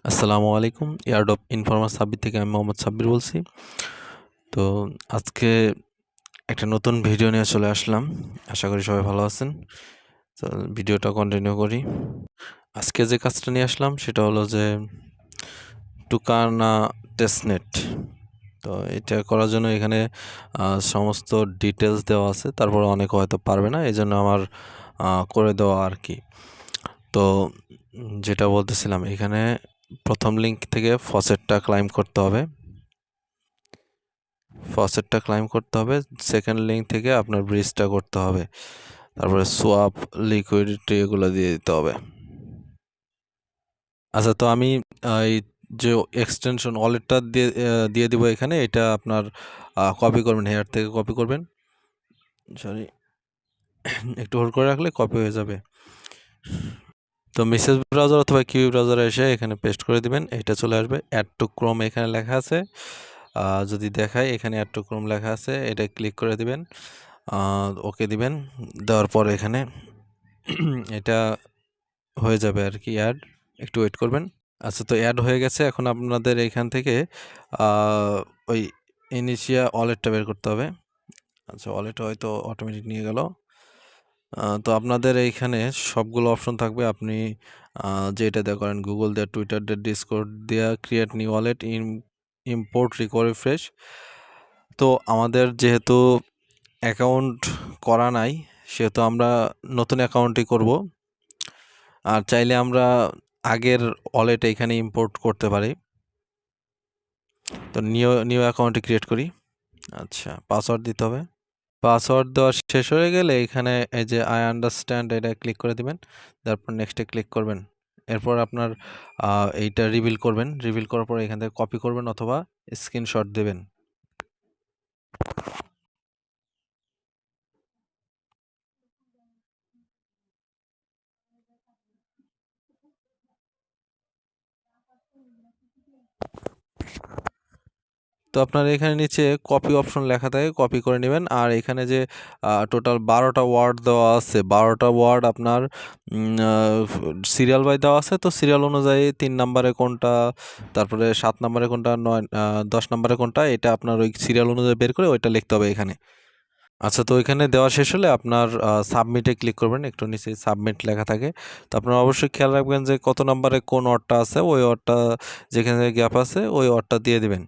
আসসালামু আলাইকুম। ইয়ারডপ ইনফরমাল সাব্বির থেকে আমি মোহাম্মদ সাব্বির বলছি। তো আজকে একটা নতুন ভিডিও নিয়ে চলে আসলাম। আশা করি সবাই ভালো আছেন। তো ভিডিওটা কন্টিনিউ করি। আজকে যে কাজটা নিয়ে আসলাম সেটা হলো যে টুকানা টেস্টনেট। তো এটা করার জন্য এখানে সমস্ত ডিটেলস দেওয়া আছে। তারপর অনেকে হয়তো পারবে না, এই জন্য আমার করে দেওয়া আর কি। তো যেটা বলতেছিলাম, এখানে প্রথম লিঙ্ক থেকে ফসেটটা ক্লাইম করতে হবে। সেকেন্ড লিঙ্ক থেকে আপনার ব্রিজটা করতে হবে। তারপরে সোয়াপ, লিকুইডিটি এগুলো দিয়ে দিতে হবে। আচ্ছা, তো আমি এই যে এক্সটেনশন ওয়ালেটটা দিয়ে দিব এখানে। এটা আপনার কপি করবেন, হেয়ার থেকে কপি করবেন। সরি, একটু হোল্ড করে রাখলে কপি হয়ে যাবে। তো মেসেজ ব্রাউজার অথবা কিউ ব্রাউজারে এসে এখানে পেস্ট করে দিবেন। এটা চলে আসবে। অ্যাড টু ক্রোম এখানে লেখা আছে। যদি দেখায়, এখানে অ্যাড টু ক্রোম লেখা আছে, এটা ক্লিক করে দিবেন। ওকে দিবেন। দেওয়ার পর এখানে এটা হয়ে যাবে আর কি অ্যাড। একটু ওয়েট করবেন। আচ্ছা, তো অ্যাড হয়ে গেছে। এখন আপনাদের এখান থেকে ওই ইনিশিয়া ওয়ালেটটা বের করতে হবে। আচ্ছা, ওয়ালেট হয়তো অটোমেটিক নিয়ে গেল। তো আপনাদের এইখানে সবগুলো অপশন থাকবে। আপনি যেটা দিয়ে করেন, গুগল দিয়ে, টুইটার দিয়ে, ডিসকর্ড দিয়ে, create new wallet, import, recovery fresh. তো আমাদের যেহেতু অ্যাকাউন্ট করা নাই, সেহেতু আমরা নতুন অ্যাকাউন্টই করব। আর চাইলে আমরা আগের ওয়ালেট এখানে ইম্পোর্ট করতে পারি। তো নিউ অ্যাকাউন্টটি ক্রিয়েট করি। আচ্ছা, পাসওয়ার্ড দিতে হবে। পাসওয়ার্ড দেওয়া শেষ হয়ে গেলে এখানে এই যে আই আন্ডারস্ট্যান্ড, এটা ক্লিক করে দিবেন। তারপর নেক্সটে ক্লিক করবেন। এরপর আপনার এইটা রিভিল করবেন। রিভিল করার পর এখান থেকে কপি করবেন অথবা স্ক্রিনশট দেবেন। তো আপনার এখানে নিচে কপি অপশন লেখা থাকে, কপি করে নেবেন। আর এখানে যে টোটাল 12টা ওয়ার্ড দেওয়া আছে, 12টা ওয়ার্ড আপনার সিরিয়াল বাই দেওয়া আছে। তো সিরিয়াল অনুযায়ী 3 নম্বরে কোনটা, তারপরে 7 নম্বরে কোনটা, 10 নম্বরে কোনটা, এটা আপনার ওই সিরিয়াল অনুযায়ী বের করে ওইটা লিখতে হবে এখানে। আচ্ছা, তো এখানে দেওয়া শেষ হলে আপনার সাবমিটে ক্লিক করবেন। একটু নিচে সাবমিট লেখা থাকে। তো আপনারা অবশ্যই খেয়াল রাখবেন যে কত নম্বরে কোন ওয়ার্ডটা আছে, ওই ওয়ার্ডটা যেখানে গ্যাপ আছে ওই ওয়ার্ডটা দিয়ে দিবেন।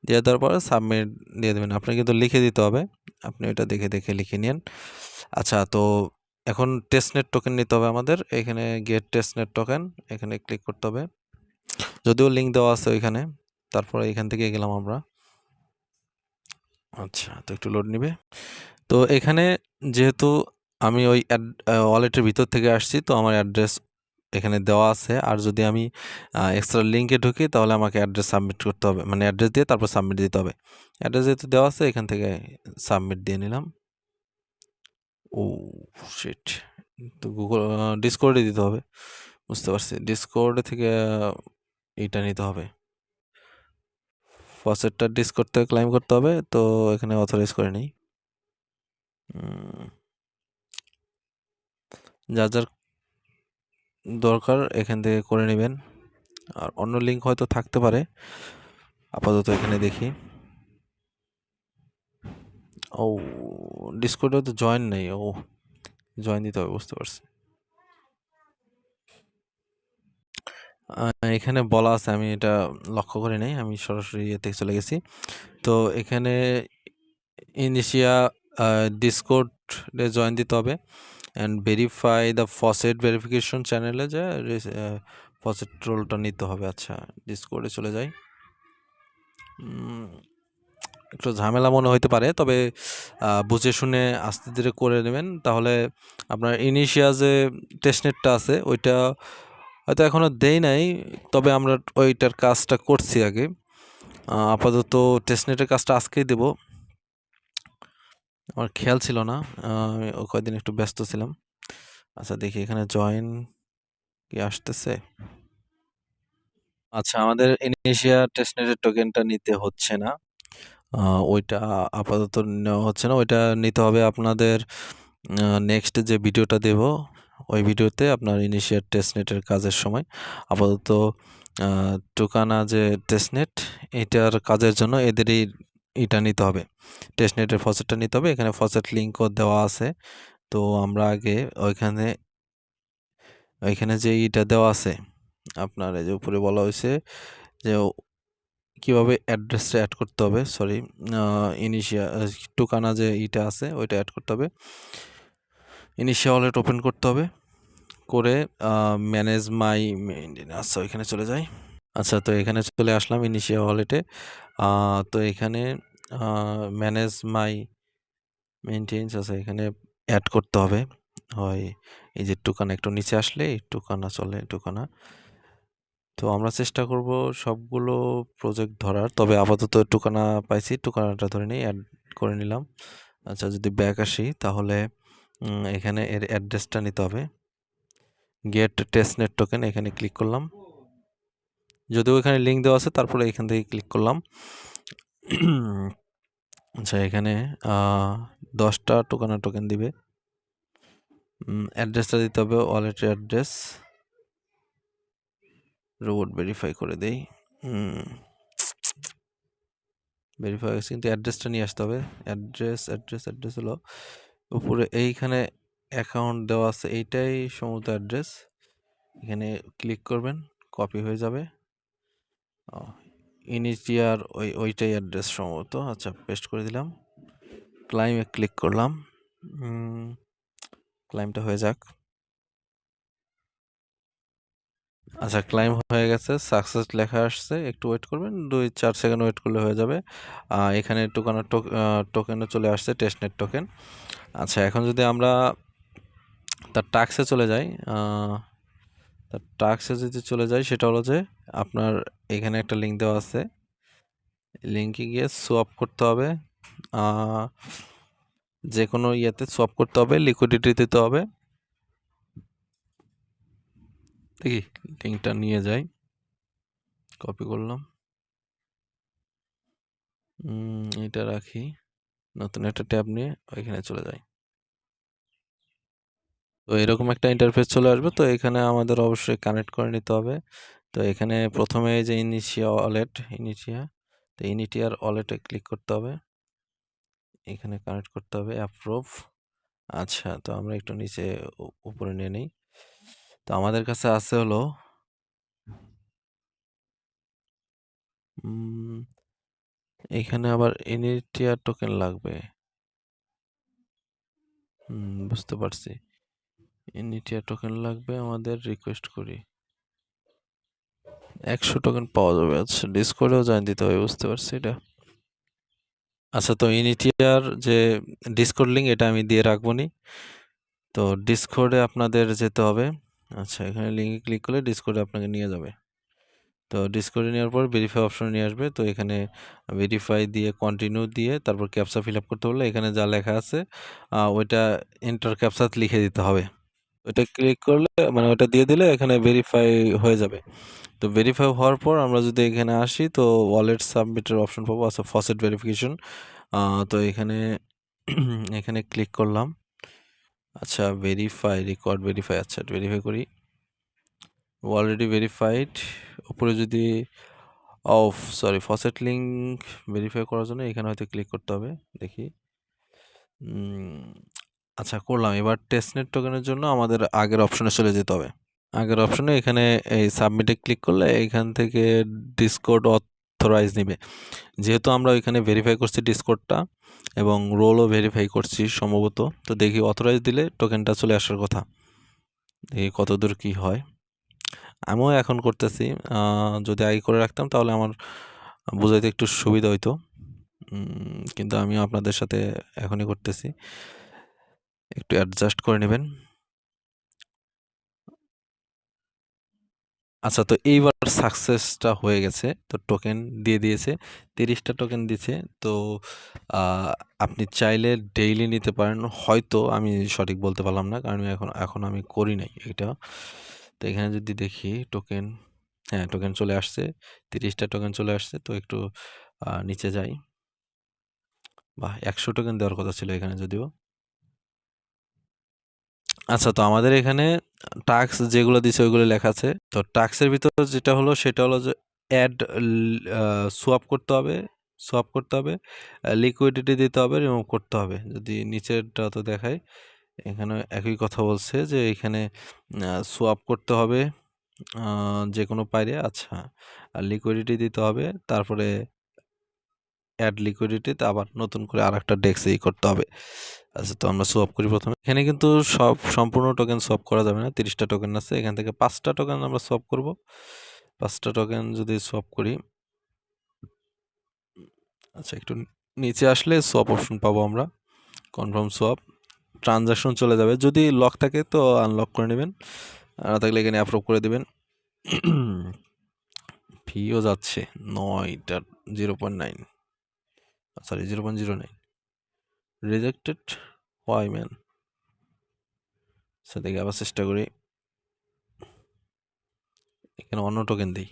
দিয়ে দেওয়ার পরে সাবমিট দিয়ে দেবেন। আপনার কিন্তু লিখে দিতে হবে। আপনি ওইটা দেখে দেখে লিখে নিন। আচ্ছা, তো এখন টেস্টনেট টোকেন নিতে হবে আমাদের। এখানে গেট টেস্টনেট টোকেন, এখানে ক্লিক করতে হবে। যদিও লিঙ্ক দেওয়া আছে ওইখানে। তারপরে এখান থেকে গেলাম আমরা। আচ্ছা, তো একটু লোড নিবে। তো এখানে যেহেতু আমি ওই ওয়ালেটের ভিতর থেকে আসছি, তো আমার অ্যাড্রেস এখানে দেওয়া আছে। আর যদি আমি এক্সট্রা লিঙ্কে ঢুকি, তাহলে আমাকে অ্যাড্রেস সাবমিট করতে হবে, মানে অ্যাড্রেস দিয়ে তারপর সাবমিট দিতে হবে। অ্যাড্রেস যেহেতু দেওয়া আছে, এখান থেকে সাবমিট দিয়ে নিলাম। ও শিট! তো গুগল ডিসকর্ডে দিতে হবে। বুঝতে পারছি। ডিসকর্ড থেকে এইটা নিতে হবে। ফসেটটা ডিসকর্ড থেকে ক্লাইম করতে হবে। তো এখানে অথরাইজ করে নিই। যার যার দরকার এখান থেকে করে নেবেন। আর অন্য লিঙ্ক হয়তো থাকতে পারে। আপাতত এখানে দেখি। ও, ডিসকর্ডে তো জয়েন নেই। ও, জয়েন দিতে হবে, বুঝতে পারছি। এখানে বলা আছে, আমি এটা লক্ষ্য করি নাই, আমি সরাসরি ইয়ে থেকে চলে গেছি। তো এখানে ইনিশিয়া ডিসকর্ডে জয়েন দিতে হবে। And verify the faucet verification চ্যানেলে যে ফসেট রোলটা নিতে হবে। আচ্ছা, ডিসকর্ডে চলে যাই। একটু ঝামেলা মনে হইতে পারে, তবে বুঝে শুনে আস্তে ধীরে করে নেবেন। তাহলে আপনার ইনিশিয়া যে টেস্টনেটটা আছে ওইটা হয়তো এখনও দেই নাই, তবে আমরা ওইটার কাজটা করছি আগে। আপাতত টেস্টনেটের কাজটা আজকেই দেব। আমার খেয়াল ছিল না, ও কয়েকদিন একটু ব্যস্ত ছিলাম। আচ্ছা, দেখি এখানে জয়েন কি আসতেছে। আচ্ছা, আমাদের ইনিশিয়া টেস্টনেটের টোকেনটা নিতে হচ্ছে না। ওইটা আপাতত নেওয়া হচ্ছে না। ওইটা নিতে হবে আপনাদের নেক্সট যে ভিডিওটা দেব ওই ভিডিওতে আপনার ইনিশিয়াল টেস্টনেটের কাজের সময়। আপাতত টুকানা যে টেস্টনেট এটার কাজের জন্য এদেরই এটা নিতে হবে, টেস্টনেটের ফসেটটা নিতে হবে। এখানে ফসেট লিঙ্কও দেওয়া আছে। তো আমরা আগে ওইখানে যে ইটা দেওয়া আছে আপনার, এই যে উপরে বলা হয়েছে যে কিভাবে অ্যাড্রেসটা অ্যাড করতে হবে, সরি ইনিশিয়া টুকানা যে ইটা আছে ওইটা অ্যাড করতে হবে। ইনিশিয়া ওয়ালেট ওপেন করতে হবে, করে ম্যানেজ মাই মেইনটেনেন্স, ওইখানে চলে যাই। আচ্ছা, তো এখানে চলে আসলাম ইনিশিয়া ওয়ালেটে। তো এখানে ম্যানেজ মাই মেইনটেন্স আছে, এখানে অ্যাড করতে হবে। হয় এই যে টুকানা একটু নিচে আসলে টুকানা চলে, টুকানা। তো আমরা চেষ্টা করব সবগুলো প্রজেক্ট ধরার, তবে আপাতত টুকানা পাইছি, টুকানাটা ধরে নিই, অ্যাড করে নিলাম। আচ্ছা, যদি ব্যাক আসি তাহলে এখানে এর অ্যাড্রেসটা নিতে হবে। গেট টেস্টনেট টোকেন, এখানে ক্লিক করলাম। যদিও এখানে লিঙ্ক দেওয়া আছে, তারপরে এখান থেকে ক্লিক করলাম। আচ্ছা, এখানে 10টা টুকানা টোকেন দিবে। অ্যাড্রেসটা দিতে হবে ওয়ালেটের অ্যাড্রেস। রোবট ভেরিফাই করে দেই। ভেরিফাই হয়েছে, কিন্তু অ্যাড্রেসটা নিয়ে আসতে হবে। অ্যাড্রেস হলো উপরে এইখানে অ্যাকাউন্ট দেওয়া আছে, এইটাই সম্ভবত অ্যাড্রেস। এখানে ক্লিক করবেন, কপি হয়ে যাবে। ইনিশিয়ার ওইটাই অ্যাড্রেস সম্ভবত। আচ্ছা, পেস্ট করে দিলাম, ক্লাইমে ক্লিক করলাম। ক্লাইমটা হয়ে যাক। আচ্ছা, ক্লাইম হয়ে গেছে, সাকসেস লেখা আসছে। একটু ওয়েট করবেন, 2-4 সেকেন্ড ওয়েট করলে হয়ে যাবে। এখানে টুকানা টোকেনও চলে আসছে, টেস্টনেট টোকেন। আচ্ছা, এখন যদি আমরা তার টাস্কে চলে যাই, তার টাস্কে যদি চলে যাই, সেটা হলো যে আপনার এখানে একটা লিঙ্ক দেওয়া আছে, লিঙ্কে গিয়ে সোয়াপ করতে হবে। যে কোনো ইয়েতে সোয়াপ করতে হবে, লিকুইডিটি দিতে হবে। দেখি লিঙ্কটা নিয়ে যাই, কপি করলাম, এটা রাখি, নতুন একটা ট্যাব নিয়ে ওইখানে চলে যাই। তো এরকম একটা ইন্টারফেস চলে আসবে। তো এখানে আমাদের অবশ্যই কানেক্ট করে নিতে হবে। তো এখানে প্রথমে যে ইনিশিয়া ওয়ালেট, তো ইনিটিয়ার ওয়ালেটে ক্লিক করতে হবে, এখানে কানেক্ট করতে হবে, অ্যাপ্রুভ। আচ্ছা, তো আমরা একটু নিচে উপরে নিয়ে নিই। তো আমাদের কাছে আছে হলো এখানে আবার ইনিটিয়ার টোকেন লাগবে। বুঝতে পারছি, ইনিটিয়ার টোকেন লাগবে আমাদের। রিকোয়েস্ট করি, 100 টোকেন পাওয়া যাবে। আচ্ছা, ডিসকর্ডেও জয়েন দিতে হবে, বুঝতে পারছি এটা। আচ্ছা, তো ইনিটিয়ার যে ডিসকর্ড লিঙ্ক এটা আমি দিয়ে রাখবো নি। তো ডিসকর্ডে আপনাদের যেতে হবে। আচ্ছা, এখানে লিঙ্কে ক্লিক করলে ডিসকর্ডে আপনাকে নিয়ে যাবে। তো ডিসকর্ডে নেওয়ার পর ভেরিফাই অপশন নিয়ে আসবে। তো এখানে ভেরিফাই দিয়ে কন্টিনিউ দিয়ে তারপর ক্যাপচা ফিল আপ করতে বললে এখানে যা লেখা আছে ওইটা এন্টার ক্যাপচা লিখে দিতে হবে। ওইটা ক্লিক করলে, মানে ওইটা দিয়ে দিলে এখানে ভেরিফাই হয়ে যাবে। তো ভেরিফাই হওয়ার পর আমরা যদি এখানে আসি, তো ওয়ালেট সাবমিটের অপশন পাবো। আচ্ছা, ফসেট ভেরিফিকেশন। তো এখানে এখানে ক্লিক করলাম। আচ্ছা, ভেরিফাই, রেকর্ড ভেরিফাই। আচ্ছা, ভেরিফাই করি। Already verified. উপরে যদি সরি, ফসেট লিঙ্ক ভেরিফাই করার জন্য এখানে হয়তো ক্লিক করতে হবে, দেখি। আচ্ছা, করলাম। এবার টেস্টনেট টোকেনের জন্য আমাদের আগের অপশনে চলে যেতে হবে। আগের অপশনে এখানে এই সাবমিটে ক্লিক করলে এখান থেকে ডিসকর্ড অথরাইজ নিবে। যেহেতু আমরা এখানে ভেরিফাই করছি ডিসকর্ডটা এবং রোলও ভেরিফাই করছি সম্ভবত, তো দেখি অথরাইজ দিলে টোকেনটা চলে আসার কথা। দেখি কতদূর কি হয়। আমিও এখন করতেছি, যদি আগে করে রাখতাম তাহলে আমার বোঝাইতে একটু সুবিধা হইতো, কিন্তু আমিও আপনাদের সাথে এখনই করতেছি, একটু অ্যাডজাস্ট করে নেবেন। আচ্ছা, তো এইবার সাকসেসটা হয়ে গেছে। তো টোকেন দিয়ে দিয়েছে, 30টা টোকেন দিয়েছে। তো আপনি চাইলে ডেইলি নিতে পারেন, হয়তো আমি সঠিক বলতে পারলাম না, কারণ এখন আমি করি নাই এটা। তো এখানে যদি দেখি টোকেন, হ্যাঁ, টোকেন চলে আসছে, 30টা টোকেন চলে আসছে। তো একটু নিচে যাই। বাহ, 100 টোকেন দেওয়ার কথা ছিল এখানে, যদিও আচ্ছা, তো আমাদের এখানে টাস্ক যেগুলো দিছে ওইগুলো লেখা আছে। তো টাস্কের ভিতর যেটা হলো সেটা হলো যে অ্যাড সোয়াপ করতে হবে, লিকুইডিটি দিতে হবে, রিমুভ করতে হবে। যদি নিচেরটা তো দেখাই, এখানে একই কথা বলছে যে এখানে সোয়াপ করতে হবে যেকোনো পাইরে। আচ্ছা, আর লিকুইডিটি দিতে হবে, তারপরে অ্যাড লিকুইডিটিতে আবার নতুন করে আরেকটা ডেস্ক করতে হবে। আচ্ছা, তো আমরা সোয়াপ করি প্রথমে। এখানে কিন্তু সম্পূর্ণ টোকেন সোয়াপ করা যাবে না। 30টা টোকেন আছে, এখান থেকে 5টা টোকেন আমরা সোয়াপ করব। 5টা টোকেন যদি সোয়াপ করি, আচ্ছা একটু নিচে আসলে সোয়াপ অপশন পাবো আমরা। কনফার্ম সোয়াপ, ট্রানজাকশন চলে যাবে। যদি লক থাকে তো আনলক করে নেবেন, আর না থাকলে এখানে অ্যাপ্রুভ করে দেবেন। ফিও যাচ্ছে 9টা 0.9, সরি 0.09 রিজেক্টেড। Why man? সেদিকে আবার চেষ্টা করি। এখানে অন্য টোকেন দিই,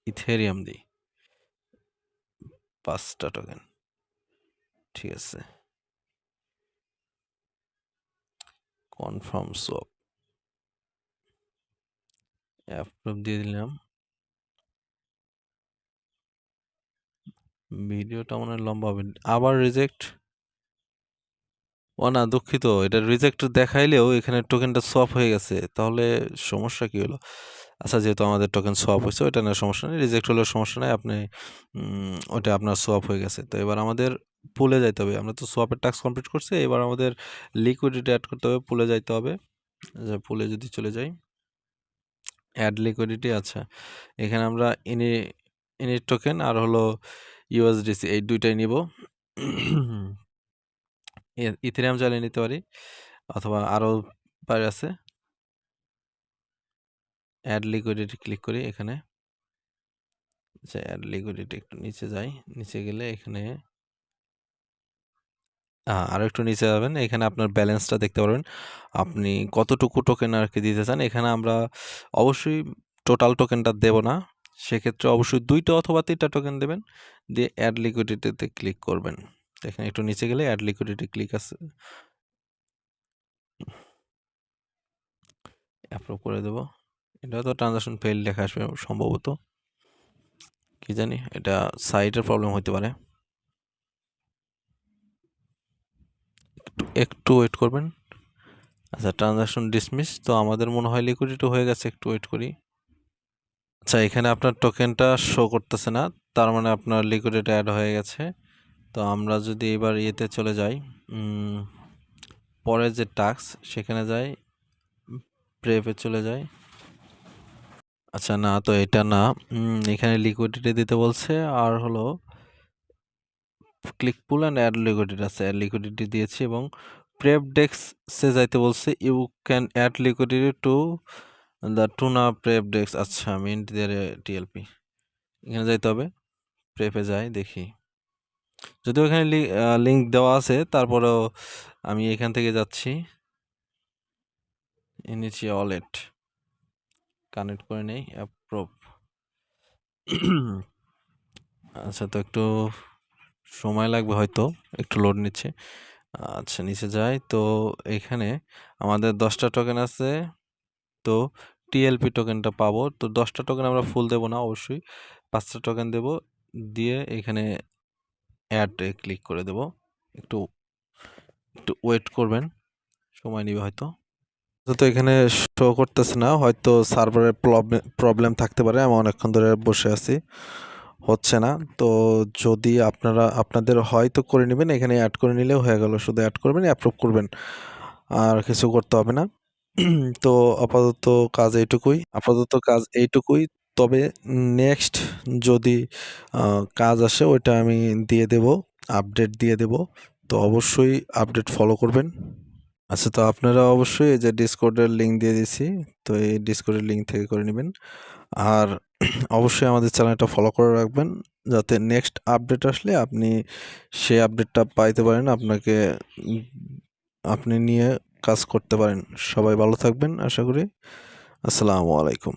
ইথেরিয়াম দিই, 5টা টোকেন। ঠিক আছে, কনফার্ম সোয়াপ, অ্যাপ্রুভ দিয়ে দিলাম। ভিডিওটা মনে হয় লম্বা হবে, আবার রিজেক্ট। ও না, দুঃখিত, এটা রিজেক্ট দেখাইলেও এখানে টোকেনটা সোয়াপ হয়ে গেছে। তাহলে সমস্যা কি হলো? আচ্ছা, যেহেতু আমাদের টোকেন সোয়াপ হয়েছে ওইটা না, সমস্যা নেই। রিজেক্ট হলেও সমস্যা নেই, আপনি ওটা আপনার সোয়াপ হয়ে গেছে। তো এবার আমাদের পুলে যাইতে হবে। আমরা তো সোয়াপের টাস্ক কমপ্লিট করছি, এবার আমাদের লিকুইডিটি অ্যাড করতে হবে, পুলে যাইতে হবে। পুলে যদি চলে যাই, অ্যাড লিকুইডিটি। আচ্ছা, এখানে আমরা ইনিট টোকেন আর হলো ইউএসডিসি এই দুইটাই নিব। ইথেরিয়াম চালিয়ে নিতে পারি, অথবা আরও পারে আছে। অ্যাড লিকুইডিটি ক্লিক করি এখানে। আচ্ছা, অ্যাড লিকুইডিটি একটু নিচে যাই, নিচে গেলে এখানে আরও একটু নিচে যাবেন, এখানে আপনার ব্যালেন্সটা দেখতে পারবেন, আপনি কতটুকু টোকেন আর কি দিতে চান। এখানে আমরা অবশ্যই টোটাল টোকেনটা দেব না, সেক্ষেত্রে অবশ্যই 2টা অথবা 3টা টোকেন দেবেন, দিয়ে অ্যাড লিকুইডিটিতে ক্লিক করবেন। এখানে একটু নিচে গেলে অ্যাড লিকুইডিটি ক্লিক আছে, অ্যাপ্রুভ করে দেব। এটা তো ট্রানজাকশন ফেল লেখা আসবে সম্ভবত, কি জানি, এটা সাইটের প্রবলেম হতে পারে। একটু ওয়েট করবেন। আচ্ছা, ট্রানজাকশন ডিসমিস, তো আমাদের মনে হয় লিকুইডিটি হয়ে গেছে, একটু ওয়েট করি। আচ্ছা, এখানে আপনার টোকেনটা শো করতেছে না, তার মানে আপনার লিকুইডিটি অ্যাড হয়ে গেছে। তো আমরা যদি এবার ইয়েতে চলে যাই, পরের যে টাস্ক সেখানে যাই, প্রেপে চলে যাই। আচ্ছা, না, তো এটা না, এখানে লিকুইডিটি দিতে বলছে, আর হলো click pool and add liquidity আছে, অ্যাড লিকুইডিটি দিয়েছি, এবং প্রেপ ডেস্কে যাইতে বলছে, you can add liquidity to the tuna prep desk. আচ্ছা, মিন্ট দিয়ে টিএলপি, এখানে যাইতে হবে। প্রেপে যাই, দেখি, যদিও এখানে লিঙ্ক দেওয়া আছে, তারপরেও আমি এখান থেকে যাচ্ছি। ইনিশিয়া ওয়ালেট কানেক্ট করে নেই, অ্যাপ্রুভ। আচ্ছা, তো একটু সময় লাগবে হয়তো, একটু লোড নিচ্ছে। আচ্ছা, নিচে যাই, তো এখানে আমাদের 10টা টোকেন আছে, তো টিএলপি টোকেনটা পাবো। তো 10টা টোকেন আমরা ফুল দেবো না, অবশ্যই 5টা টোকেন দেব, দিয়ে এখানে অ্যাড ক্লিক করে দেব। একটু একটু ওয়েট করবেন, সময় নেবে হয়তো। তো এখানে শো করতেছে না, হয়তো সার্ভারের প্রবলেম থাকতে পারে। আমি অনেকক্ষণ ধরে বসে আছি, হচ্ছে না। তো যদি আপনাদের হয়তো করে নেবেন, এখানে অ্যাড করে নিলেও হয়ে গেল। শুধু অ্যাড করবেন, অ্যাপ্রুভ করবেন, আর কিছু করতে হবে না। তো আপাতত কাজ এইটুকুই। তবে নেক্সট যদি কাজ আসে ওইটা আমি দিয়ে দেব, আপডেট দিয়ে দেব। তো অবশ্যই আপডেট ফলো করবেন। আচ্ছা, তো আপনারা অবশ্যই এই যে ডিসকর্ডের লিঙ্ক দিয়ে দিছি, তো এই ডিসকর্ডের লিঙ্ক থেকে করে নেবেন। আর অবশ্যই আমাদের চ্যানেলটা ফলো করে রাখবেন, যাতে নেক্সট আপডেট আসলে আপনি সেই আপডেটটা পাইতে পারেন, আপনি নিয়ে কাজ করতে পারেন। সবাই ভালো থাকবেন আশা করি। আসসালামু আলাইকুম।